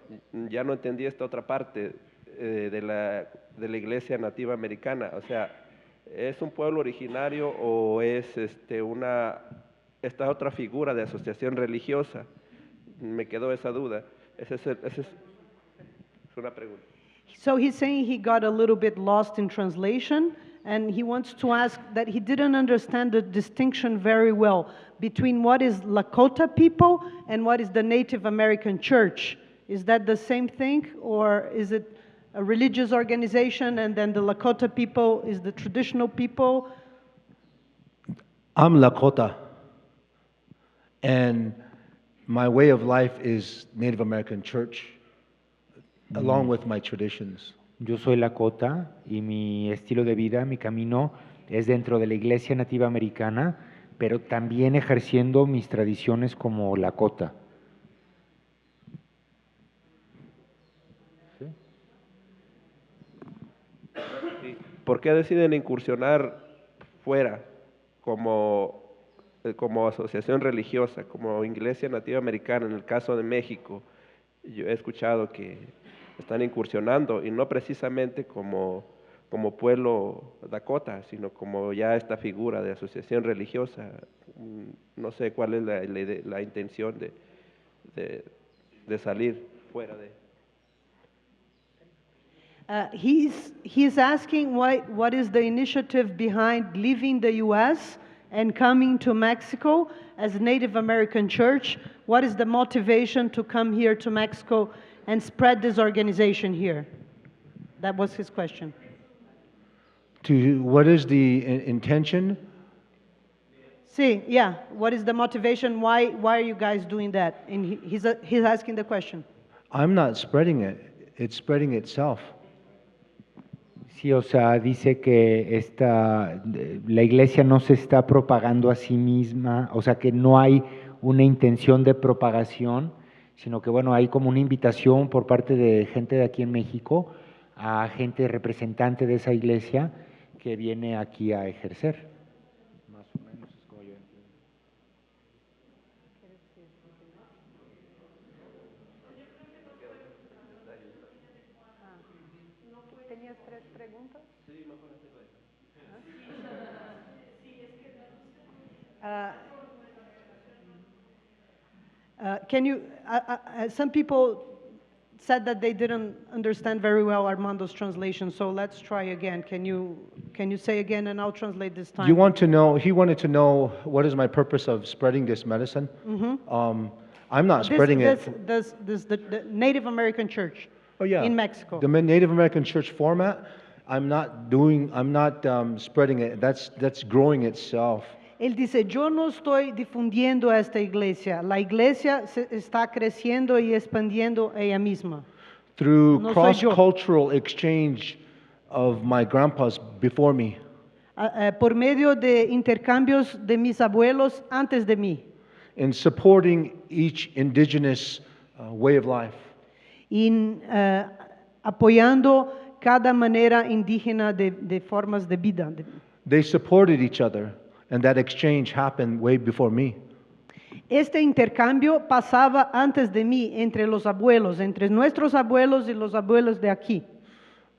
ya no entendí esta otra parte de la iglesia nativa americana. O sea, ¿es un pueblo originario o es esta otra figura de asociación religiosa? Me quedó esa duda. Esa es una pregunta. So he's saying he got a little bit lost in translation, and he wants to ask that he didn't understand the distinction very well between what is Lakota people and what is the Native American Church. Is that the same thing, or is it a religious organization and then the Lakota people is the traditional people? I'm Lakota, and my way of life is Native American Church, along with my traditions. Yo soy Lakota y mi estilo de vida, mi camino es dentro de la Iglesia Nativa Americana, pero también ejerciendo mis tradiciones como Lakota. ¿Por qué deciden incursionar fuera como asociación religiosa, como Iglesia Nativa Americana? En el caso de México, yo he escuchado que están incursionando, y no precisamente como pueblo Dakota, sino como ya esta figura de asociación religiosa. No sé cuál es la intención de salir fuera de... He's asking what is the initiative behind leaving the U.S. and coming to Mexico as a Native American church. What is the motivation to come here to Mexico and spread this organization here? That was his question. What is the intention? Sí, yeah. What is the motivation? Why are you guys doing that? And he's asking the question. I'm not spreading it. It's spreading itself. Sí, o sea, dice que la iglesia no se está propagando a sí misma, o sea, que no hay una intención de propagación, sino que, bueno, hay como una invitación por parte de gente de aquí en México a gente representante de esa iglesia que viene aquí a ejercer. Más o menos es como yo entiendo. ¿Tenías 3 preguntas? Sí, mejor can you, some people said that they didn't understand very well Armando's translation, so let's try again. Can you say again, and I'll translate this time? You want to know, he wanted to know what is my purpose of spreading this medicine? I'm not spreading it. The Native American church Oh, yeah. in Mexico. The Native American church format, I'm not spreading it. That's growing itself. Él dice, yo no estoy difundiendo a esta iglesia. La iglesia se está creciendo y expandiendo ella misma. Through No soy yo. cross-cultural exchange of my grandpas before me. Por medio de intercambios de mis abuelos antes de mí. In supporting each indigenous way of life. Y apoyando cada manera indígena de formas de vida. They supported each other, and that exchange happened way before me. Este intercambio pasaba antes de mí, entre los abuelos, entre nuestros abuelos y los abuelos de aquí.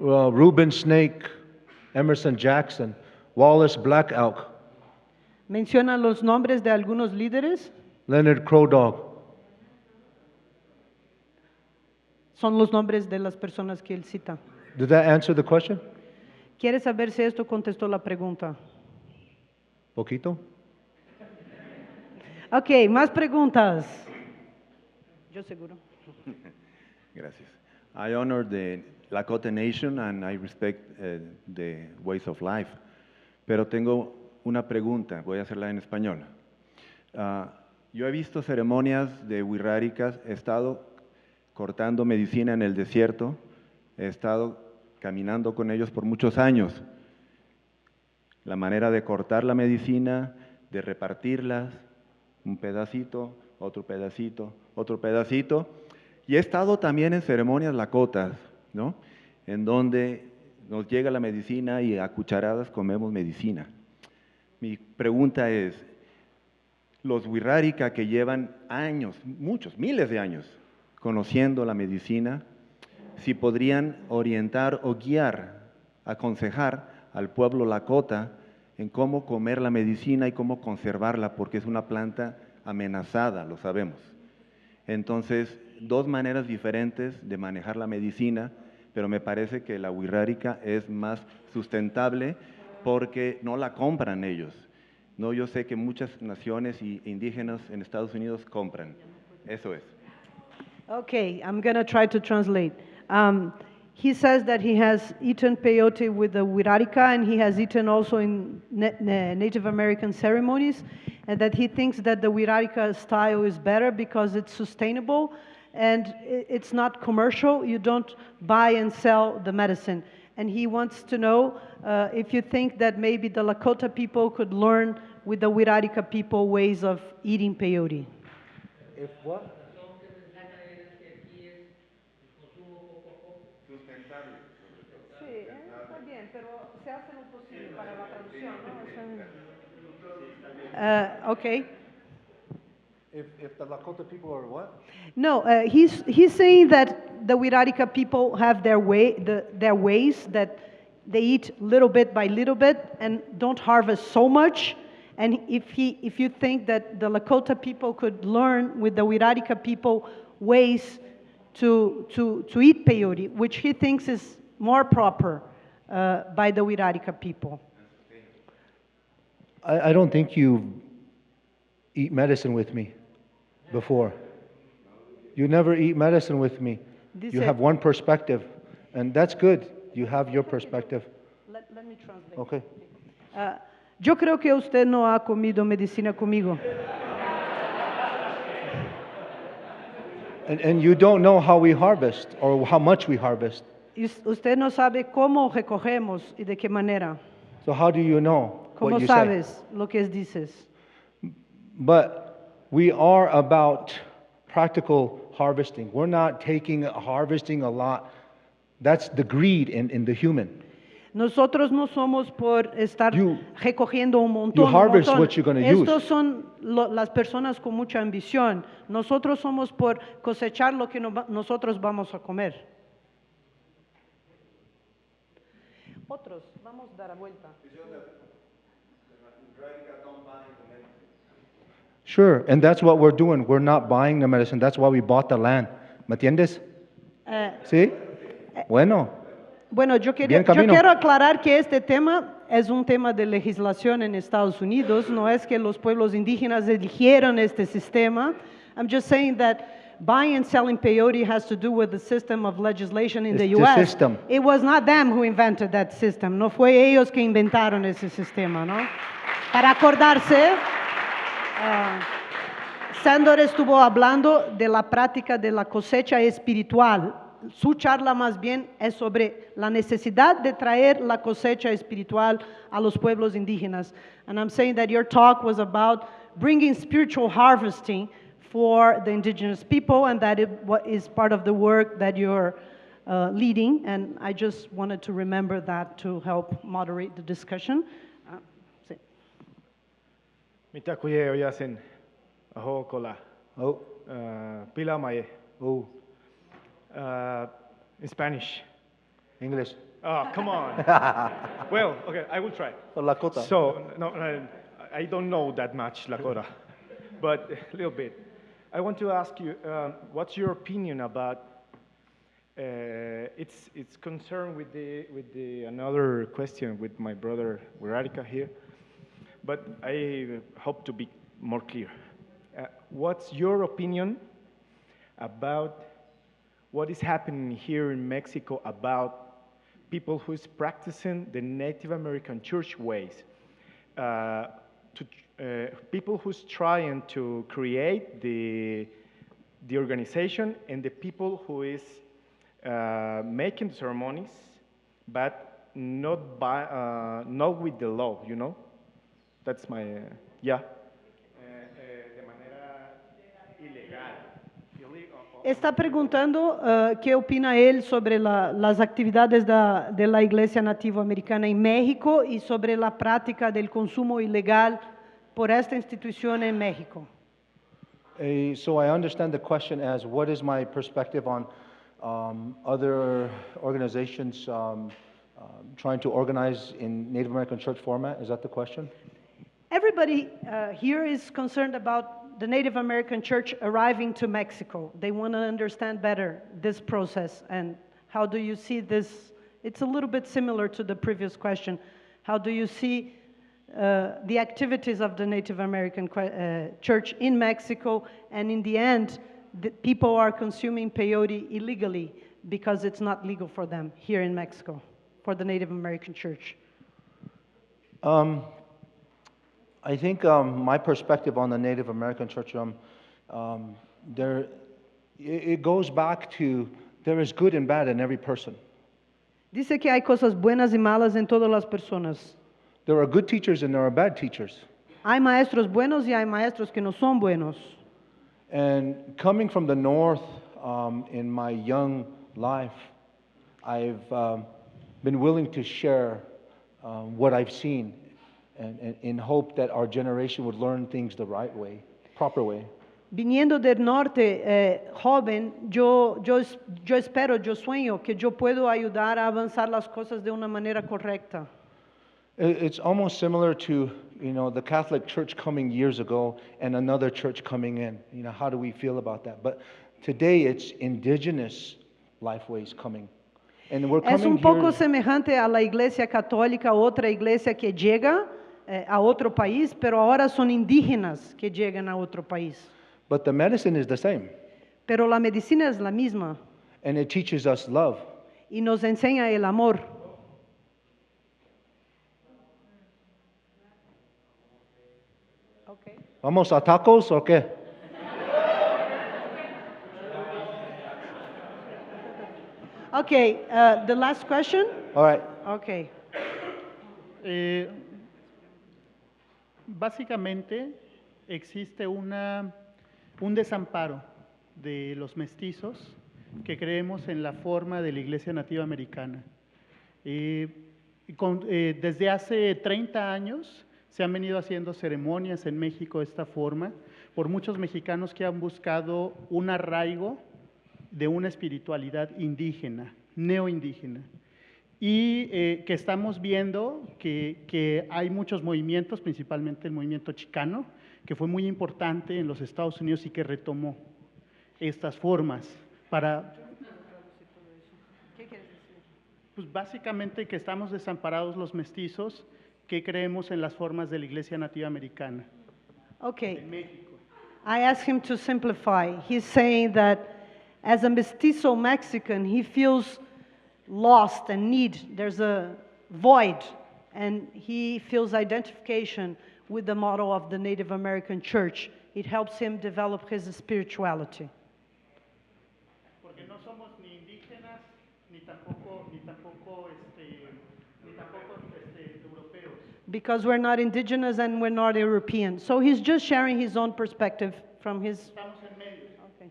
Reuben Snake, Emerson Jackson, Wallace Black Elk, Menciona los nombres de algunos líderes. Leonard Crow Dog. Son los nombres de las personas que él cita. Did that answer the question? ¿Quiere saber si esto contestó la pregunta? Poquito? Ok, más preguntas. Yo seguro. Gracias. I honor the Lakota Nation and I respect the ways of life. Pero tengo una pregunta, voy a hacerla en español. Yo he visto ceremonias de wixárikas, he estado cortando medicina en el desierto, he estado caminando con ellos por muchos años. La manera de cortar la medicina, de repartirlas, un pedacito, otro pedacito, otro pedacito. Y he estado también en ceremonias lakotas, ¿no? En donde nos llega la medicina y a cucharadas comemos medicina. Mi pregunta es, los wixárika que llevan años, muchos, miles de años, conociendo la medicina, si podrían orientar o guiar, aconsejar al pueblo lakota en cómo comer la medicina y cómo conservarla, porque es una planta amenazada, lo sabemos. Entonces, dos maneras diferentes de manejar la medicina, pero me parece que la wixárika es más sustentable porque no la compran ellos. No, yo sé que muchas naciones y indígenas en Estados Unidos compran. Eso es. Okay, I'm going to try to translate. He says that he has eaten peyote with the wixárika, and he has eaten also in Native American ceremonies, and that he thinks that the wixárika style is better because it's sustainable and it's not commercial. You don't buy and sell the medicine. And he wants to know if you think that maybe the Lakota people could learn with the wixárika people ways of eating peyote. If what? Sí, está bien, pero se hace lo posible para la traducción, ¿no? Okay. If the Lakota people are what? No, he's saying that the wixárika people have their ways that they eat little bit by little bit and don't harvest so much. And if you think that the Lakota people could learn with the wixárika people ways to eat peyote, which he thinks is more proper by the wixárika people. I don't think you eat medicine with me before. You never eat medicine with me. You have one perspective, and that's good. You have your perspective. Let me translate. Okay. Yo creo que usted no ha comido medicina conmigo. And you don't know how we harvest or how much we harvest. Y usted no sabe cómo recogemos y de qué manera. So how do you know ¿Cómo what you sabes say? lo que dices? But we are about practical harvesting. We're not harvesting a lot. That's the greed in the human. Nosotros no somos por estar You- recogiendo un montón. you un harvest montón. what you're gonna use. Estos son las personas con mucha ambición. Nosotros somos por cosechar lo que nosotros vamos a comer. Otros, vamos a dar la vuelta. Sure, and that's what we're doing. We're not buying the medicine. That's why we bought the land. ¿Me entiendes? ¿Sí? Bueno, Bueno, yo Bien camino. quiero aclarar que este tema es un tema de legislación en Estados Unidos, no es que los pueblos indígenas eligieron este sistema. I'm just saying that buying and selling peyote has to do with the system of legislation in the It's the US. system. It was not them who invented that system, no fue ellos que inventaron ese sistema, ¿no? Para acordarse, Sandor estuvo hablando de la práctica de la cosecha espiritual. Su charla más bien es sobre la necesidad de traer la cosecha espiritual a los pueblos indígenas. And I'm saying that your talk was about bringing spiritual harvesting for the indigenous people, and that it is part of the work that you're leading. And I just wanted to remember that to help moderate the discussion. Sí. Mitakuye oyasin aho kola oh, pila maye oh, in Spanish. English. Oh, come on. Well, okay, I will try. Lakota. So, no, I don't know that much Lakota, but a little bit. I want to ask you, what's your opinion about? It's concerned with the another question with my brother Radhika here, but I hope to be more clear. What's your opinion about what is happening here in Mexico about people who is practicing the Native American church ways? People who's trying to create the organization, and the people who is making the ceremonies, but not with the law, you know? That's my, yeah. De manera ilegal. Está preguntando qué opina él sobre las actividades de la Iglesia Nativa Americana en México y sobre la práctica del consumo ilegal por esta institución en México. So I understand the question as what is my perspective on other organizations trying to organize in Native American church format? Is that the question? Everybody here is concerned about the Native American church arriving to Mexico. They want to understand better this process, and how do you see this? It's a little bit similar to the previous question. How do you see the activities of the Native American church in Mexico, and in the end, the people are consuming peyote illegally because it's not legal for them here in Mexico, for the Native American church? I think my perspective on the Native American church, it goes back to there is good and bad in every person. Dice que hay cosas buenas y malas en todas las personas. There are good teachers and there are bad teachers. Hay maestros buenos y hay maestros que no son buenos. And coming from the north in my young life, I've been willing to share what I've seen, and in hope that our generation would learn things the right way, proper way. Viniendo del norte, joven, yo espero, yo sueño que yo puedo ayudar a avanzar las cosas de una manera correcta. It's almost similar to, the Catholic Church coming years ago and another church coming in. How do we feel about that? But today it's indigenous lifeways coming. And we're Es coming un poco here. semejante a la iglesia católica, otra iglesia que llega a otro país, pero ahora son indígenas que llegan a otro país. But the medicine is the same. Pero la medicina es la misma And it teaches us love. y nos enseña el amor. Okay. ¿Vamos a tacos o qué? Okay, the last question? All right. Okay. Básicamente existe un desamparo de los mestizos que creemos en la forma de la Iglesia Nativa Americana. Desde hace 30 años se han venido haciendo ceremonias en México de esta forma por muchos mexicanos que han buscado un arraigo de una espiritualidad indígena, neoindígena. Y que estamos viendo que hay muchos movimientos, principalmente el movimiento chicano, que fue muy importante en los Estados Unidos y que retomó estas formas para... Pues básicamente que estamos desamparados los mestizos, que creemos en las formas de la Iglesia Nativa Americana Okay. en México. I asked him to simplify. He's saying that as a mestizo Mexican, he feels lost and need. There's a void, and he feels identification with the model of the Native American church. It helps him develop his spirituality. Porque no somos ni indígenas, ni tampoco europeos. Because we're not indigenous and we're not European. So he's just sharing his own perspective from his. Estamos en medio. Okay.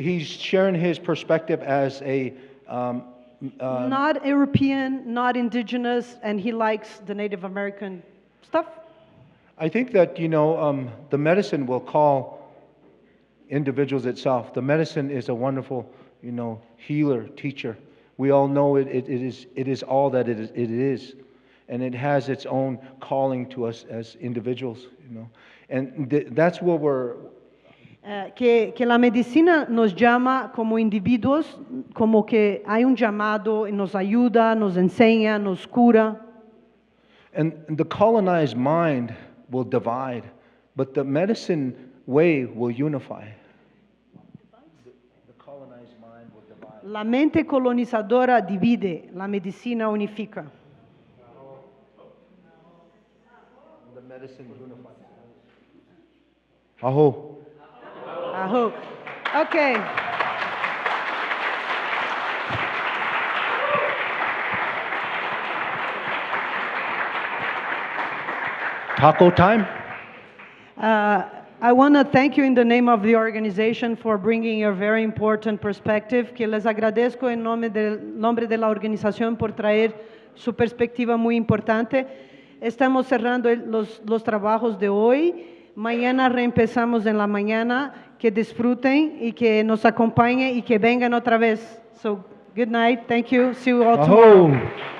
He's sharing his perspective as a Not European, not indigenous, and he likes the Native American stuff. I think that, the medicine will call individuals itself. The medicine is a wonderful, healer, teacher. We all know it is all that it is. And it has its own calling to us as individuals, And that's what we're, Que la medicina nos llama como individuos, como que hay un llamado y nos ayuda, nos enseña, nos cura. and the colonized mind will divide, but the medicine way will unify. The colonized mind will divide. La mente colonizadora divide, la medicina unifica. The medicine unifies. Aho. Aho. Okay. Taco time? I want to thank you in the name of the organization for bringing your very important perspective, que les agradezco en nombre de la organización por traer su perspectiva muy importante. Estamos cerrando los trabajos de hoy. Mañana reempezamos en la mañana. Que disfruten y que nos acompañen y que vengan otra vez. So, good night. Thank you. See you all tomorrow. Aho.